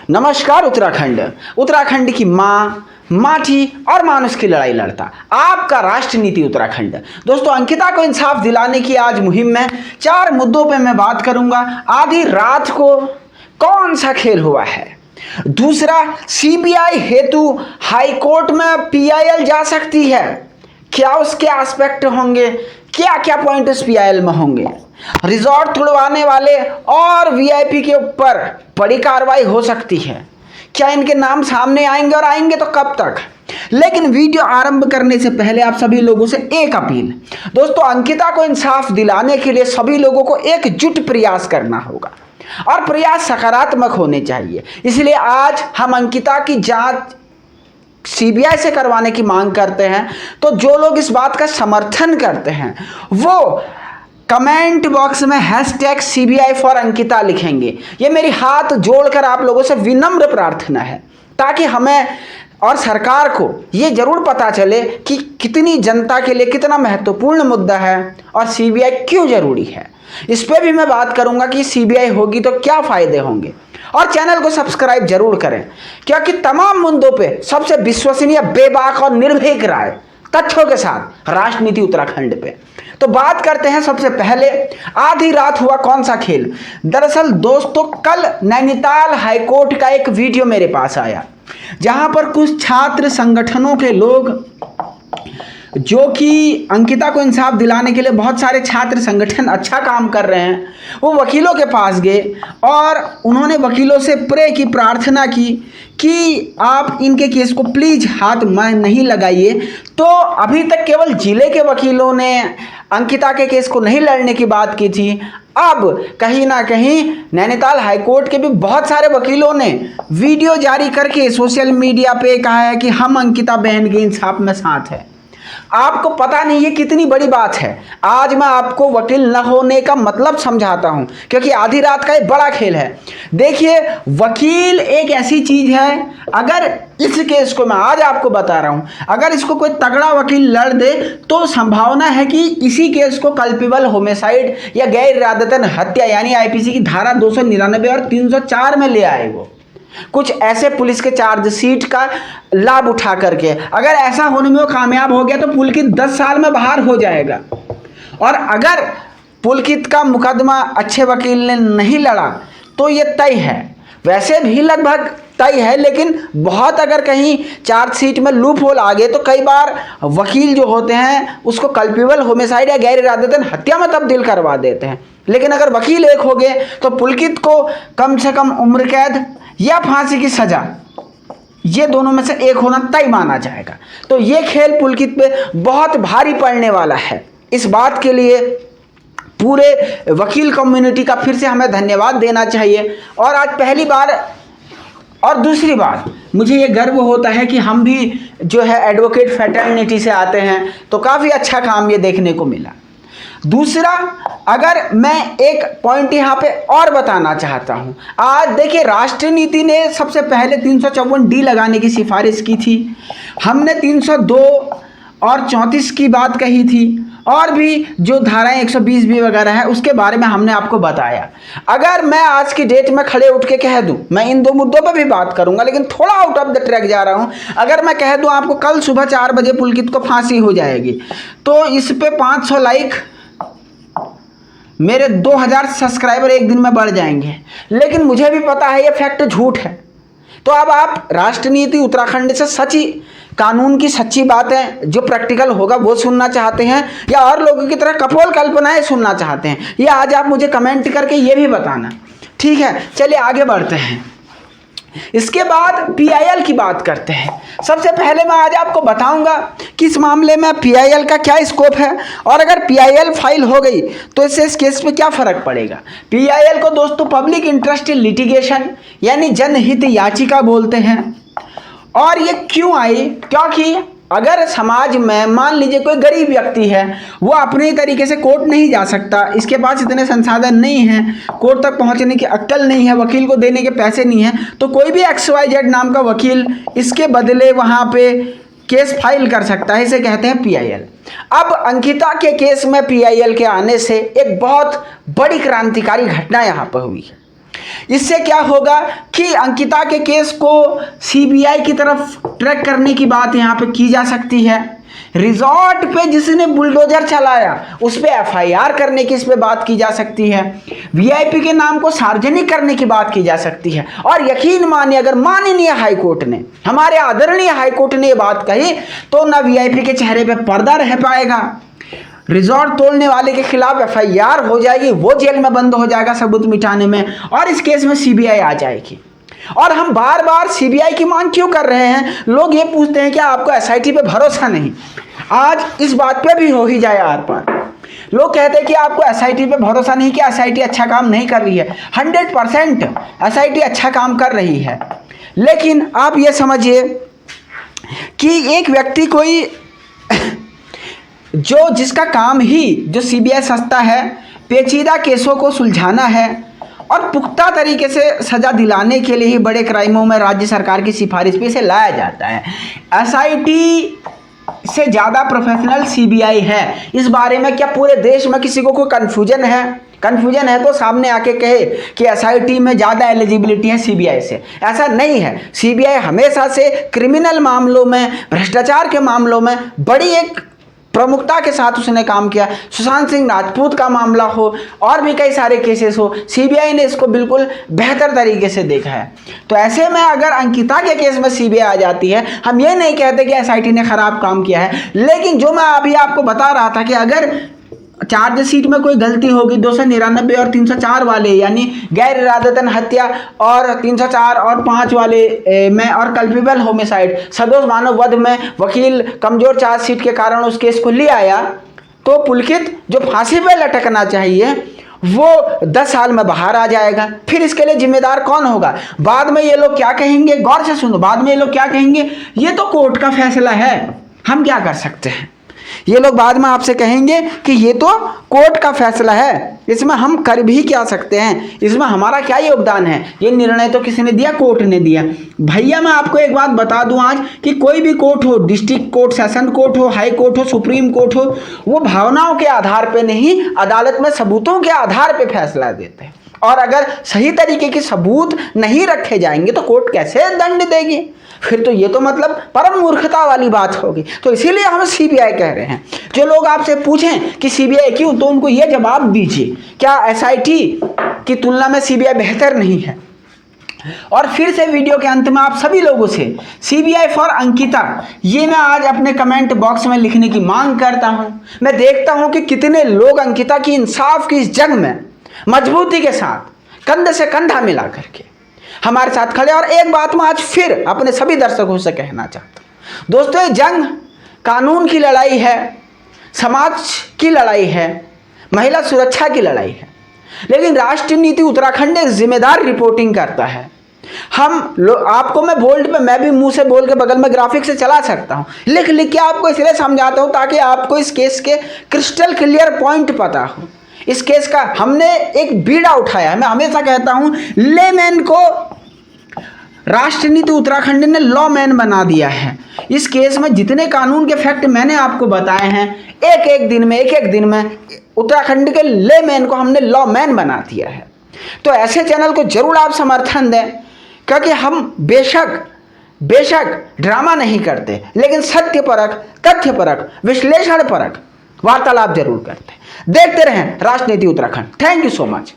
नमस्कार उत्तराखंड। उत्तराखंड की माँ, माटी और मानुष की लड़ाई लड़ता आपका राष्ट्र नीति उत्तराखंड। दोस्तों, अंकिता को इंसाफ दिलाने की आज मुहिम में 4 मुद्दों पे मैं बात करूंगा। आधी रात को कौन सा खेल हुआ है। दूसरा, सीबीआई हेतु हाई कोर्ट में पीआईएल जा सकती है, क्या उसके एस्पेक्ट होंगे, क्या क्या पॉइंट उस पीआईएल में होंगे। रिजॉर्ट तुड़वाने वाले और वीआईपी के ऊपर बड़ी कार्रवाई हो सकती है, क्या इनके नाम सामने आएंगे और आएंगे तो कब तक। लेकिन वीडियो आरंभ करने से पहले आप सभी लोगों से एक अपील। दोस्तों, अंकिता को इंसाफ दिलाने के लिए सभी लोगों को एकजुट प्रयास करना होगा और प्रयास सकारात्मक होने चाहिए। इसलिए आज हम अंकिता की जांच सीबीआई से करवाने की मांग करते हैं। तो जो लोग इस बात का समर्थन करते हैं वो कमेंट बॉक्स में #CBI फॉर अंकिता लिखेंगे। ये मेरी हाथ जोड़कर आप लोगों से विनम्र प्रार्थना है, ताकि हमें और सरकार को ये जरूर पता चले कि कितनी जनता के लिए कितना महत्वपूर्ण मुद्दा है और सीबीआई क्यों जरूरी है। इस पर भी मैं बात करूंगा कि सीबीआई होगी तो क्या फायदे होंगे। और चैनल को सब्सक्राइब जरूर करें, क्योंकि तमाम मुद्दों पे सबसे विश्वसनीय, बेबाक और निर्भीक राय तथ्यों के साथ राजनीति उत्तराखंड पे। तो बात करते हैं सबसे पहले, आधी रात हुआ कौन सा खेल। दरअसल दोस्तों, कल नैनीताल हाईकोर्ट का एक वीडियो मेरे पास आया, जहां पर कुछ छात्र संगठनों के लोग, जो कि अंकिता को इंसाफ दिलाने के लिए बहुत सारे छात्र संगठन अच्छा काम कर रहे हैं, वो वकीलों के पास गए और उन्होंने वकीलों से प्रे की, प्रार्थना की कि आप इनके केस को प्लीज हाथ में नहीं लगाइए। तो अभी तक केवल जिले के वकीलों ने अंकिता के केस को नहीं लड़ने की बात की थी। अब कहीं ना कहीं नैनीताल हाईकोर्ट के भी बहुत सारे वकीलों ने वीडियो जारी करके सोशल मीडिया पे कहा है कि हम अंकिता बहन के इंसाफ में साथ हैं। आपको पता नहीं ये कितनी बड़ी बात है। आज मैं आपको वकील न होने का मतलब समझाता हूं, क्योंकि आधी रात का एक बड़ा खेल है। देखिए, वकील एक ऐसी चीज है, अगर इस केस को मैं आज आपको बता रहा हूं, अगर इसको कोई तगड़ा वकील लड़ दे तो संभावना है कि इसी केस को कल्पेबल होमिसाइड या गैर इरादतन हत्या यानी आईपीसी की धारा 299 और 304 में ले आए। वो कुछ ऐसे पुलिस के चार्जशीट का लाभ उठा करके, अगर ऐसा होने में वो कामयाब हो गया तो पुलकित 10 साल में बाहर हो जाएगा। और अगर पुलकित का मुकदमा अच्छे वकील ने नहीं लड़ा तो ये तय है, वैसे भी लगभग तय है, लेकिन बहुत अगर कहीं चार्जशीट में लूप होल आ गए तो कई बार वकील जो होते हैं उसको कल्पेबल होमिसाइड या गैर इरादतन हत्या में तब्दील करवा देते हैं। लेकिन अगर वकील एक हो गए तो पुलकित को कम से कम उम्र कैद या फांसी की सजा, ये दोनों में से एक होना तय माना जाएगा। तो ये खेल पुलकित पे बहुत भारी पड़ने वाला है। इस बात के लिए पूरे वकील कम्युनिटी का फिर से हमें धन्यवाद देना चाहिए। और आज पहली बार, और दूसरी बात, मुझे ये गर्व होता है कि हम भी जो है एडवोकेट फ्रेटर्निटी से आते हैं, तो काफ़ी अच्छा काम ये देखने को मिला। दूसरा, अगर मैं एक पॉइंट यहाँ पे और बताना चाहता हूँ, आज देखिए राष्ट्र नीति ने सबसे पहले 354D लगाने की सिफारिश की थी, हमने 302 और 34 की बात कही थी, और भी जो धाराएं 120B वगैरह है उसके बारे में हमने आपको बताया। अगर मैं आज की डेट में खड़े उठ के कह दूं, मैं इन 2 मुद्दों पर भी बात करूंगा लेकिन थोड़ा आउट ऑफ द ट्रैक जा रहा हूं, अगर मैं कह दूं आपको कल सुबह 4 बजे पुलकित को फांसी हो जाएगी, तो इस पे 500 लाइक, मेरे 2000 सब्सक्राइबर एक दिन में बढ़ जाएंगे। लेकिन मुझे भी पता है ये फैक्ट झूठ है। तो अब आप राष्ट्र नीति उत्तराखंड से सच्ची कानून की सच्ची बातें जो प्रैक्टिकल होगा वो सुनना चाहते हैं, या और लोगों की तरह कपोल कल्पनाएं सुनना चाहते हैं, ये आज आप मुझे कमेंट करके ये भी बताना। ठीक है, चलिए आगे बढ़ते हैं। इसके बाद पीआईएल की बात करते हैं। सबसे पहले मैं आज आपको बताऊंगा कि इस मामले में पीआईएल का क्या स्कोप है, और अगर पीआईएल फाइल हो गई तो इससे इस केस में क्या फर्क पड़ेगा। पीआईएल को दोस्तों पब्लिक इंटरेस्ट लिटिगेशन यानी जनहित याचिका बोलते हैं। और ये क्यों आई, क्योंकि अगर समाज में मान लीजिए कोई गरीब व्यक्ति है, वो अपने तरीके से कोर्ट नहीं जा सकता, इसके पास इतने संसाधन नहीं हैं, कोर्ट तक पहुंचने की अक्ल नहीं है, वकील को देने के पैसे नहीं हैं, तो कोई भी XYZ नाम का वकील इसके बदले वहां पे केस फाइल कर सकता है। इसे कहते हैं पीआईएल। अब अंकिता के केस में पीआईएल के आने से एक बहुत बड़ी क्रांतिकारी घटना यहाँ पर हुई है। इससे क्या होगा कि अंकिता के केस को सीबीआई की तरफ ट्रैक करने की बात यहाँ पे की जा सकती है। रिजॉर्ट पे जिसने बुलडोजर चलाया उस पे एफआईआर करने की इस पे बात की जा सकती है। वीआईपी के नाम को सार्वजनिक करने की बात की जा सकती है। और यकीन मानिए, अगर माननीय हाईकोर्ट ने, हमारे आदरणीय हाईकोर्ट ने ये बात कही तो ना वीआईपी के चेहरे पे पर्दा रह पाएगा, रिजॉर्ट तोड़ने वाले के खिलाफ एफआईआर हो जाएगी, वो जेल में बंद हो जाएगा सबूत मिटाने में, और इस केस में सीबीआई आ जाएगी। और हम बार बार सीबीआई की मांग क्यों कर रहे हैं? लोग ये पूछते हैं कि आपको एसआईटी पे भरोसा नहीं। आज इस बात पे भी हो ही जाए आर पार। लोग कहते हैं कि आपको एसआईटी पे भरोसा नहीं, कि एसआईटी अच्छा काम नहीं कर रही है। 100% एसआईटी अच्छा काम कर रही है, लेकिन आप ये समझिए कि एक व्यक्ति कोई जिसका काम ही जो सीबीआई संस्था है पेचीदा केसों को सुलझाना है और पुख्ता तरीके से सजा दिलाने के लिए ही बड़े क्राइमों में राज्य सरकार की सिफारिश पे इसे लाया जाता है। एसआईटी से ज़्यादा प्रोफेशनल सीबीआई है। इस बारे में क्या पूरे देश में किसी को कोई कन्फ्यूजन है? कन्फ्यूजन है तो सामने आके कहे कि एसआईटी में ज़्यादा एलिजिबिलिटी है सीबीआई से। ऐसा नहीं है। सीबीआई हमेशा से क्रिमिनल मामलों में, भ्रष्टाचार के मामलों में बड़ी एक प्रमुखता के साथ उसने काम किया। सुशांत सिंह राजपूत का मामला हो और भी कई सारे केसेस हो, सीबीआई ने इसको बिल्कुल बेहतर तरीके से देखा है। तो ऐसे में अगर अंकिता के केस में सीबीआई आ जाती है, हम ये नहीं कहते कि एसआईटी ने खराब काम किया है, लेकिन जो मैं अभी आपको बता रहा था कि अगर चार्जशीट में कोई गलती होगी 299 और 304 वाले, यानी गैर इरादतन हत्या और 304 और 5 वाले में, और कल्पेबल होमिसाइड सदोष मानव वध में वकील कमजोर चार्जशीट के कारण उस केस को ले आया, तो पुलकित जो फांसी पे लटकना चाहिए वो 10 साल में बाहर आ जाएगा। फिर इसके लिए जिम्मेदार कौन होगा? बाद में ये लोग क्या कहेंगे, गौर से सुनो, बाद में ये लोग क्या कहेंगे, ये तो कोर्ट का फैसला है, हम क्या कर सकते हैं। ये लोग बाद में आपसे कहेंगे कि ये तो कोर्ट का फैसला है, इसमें हम कर भी क्या सकते हैं, इसमें हमारा क्या योगदान है, ये निर्णय तो किसी ने दिया, कोर्ट ने दिया। भैया मैं आपको एक बात बता दूं आज कि कोई भी कोर्ट हो, डिस्ट्रिक्ट कोर्ट, सेशन कोर्ट हो, हाई कोर्ट हो, सुप्रीम कोर्ट हो, वो भावनाओं के आधार पे नहीं, अदालत में सबूतों के आधार पे फैसला देते हैं। और अगर सही तरीके के सबूत नहीं रखे जाएंगे तो कोर्ट कैसे दंड देगी? फिर तो ये तो मतलब परम मूर्खता वाली बात होगी। तो इसीलिए हम सीबीआई कह रहे हैं। जो लोग आपसे पूछें कि सीबीआई क्यों, तो उनको ये जवाब दीजिए, क्या एसआईटी की तुलना में सीबीआई बेहतर नहीं है? और फिर से वीडियो के अंत में आप सभी लोगों से सीबीआई फॉर अंकिता, ये मैं आज अपने कमेंट बॉक्स में लिखने की मांग करता हूं। मैं देखता हूं कि कितने लोग अंकिता की इंसाफ की इस जंग में मजबूती के साथ कंधे से कंधा मिला करके हमारे साथ खड़े। और एक बात मैं आज फिर अपने सभी दर्शकों से कहना चाहता हूं, दोस्तों ये जंग कानून की लड़ाई है, समाज की लड़ाई है, महिला सुरक्षा की लड़ाई है, लेकिन राष्ट्रीय नीति उत्तराखंड एक जिम्मेदार रिपोर्टिंग करता है। आपको मैं बोल्ड पे, मैं भी मुंह से बोल के बगल में ग्राफिक से चला सकता हूं, लिख लिख के आपको इसलिए समझाता हूं ताकि आपको इस केस के क्रिस्टल क्लियर पॉइंट पता हो। इस केस का हमने एक बीड़ा उठाया है। मैं हमेशा कहता हूं लेमैन को राष्ट्रीय नीति उत्तराखंड ने लॉ मैन बना दिया है। इस केस में जितने कानून के फैक्ट मैंने आपको बताए हैं, एक एक दिन में उत्तराखंड के लेमैन को हमने लॉ मैन बना दिया है। तो ऐसे चैनल को जरूर आप समर्थन दें, क्योंकि हम बेशक ड्रामा नहीं करते, लेकिन सत्यपरक, तथ्यपरक, विश्लेषण परक वार्तालाप जरूर करते हैं। देखते रहें Rashtraniti Uttarakhand. Thank you so much.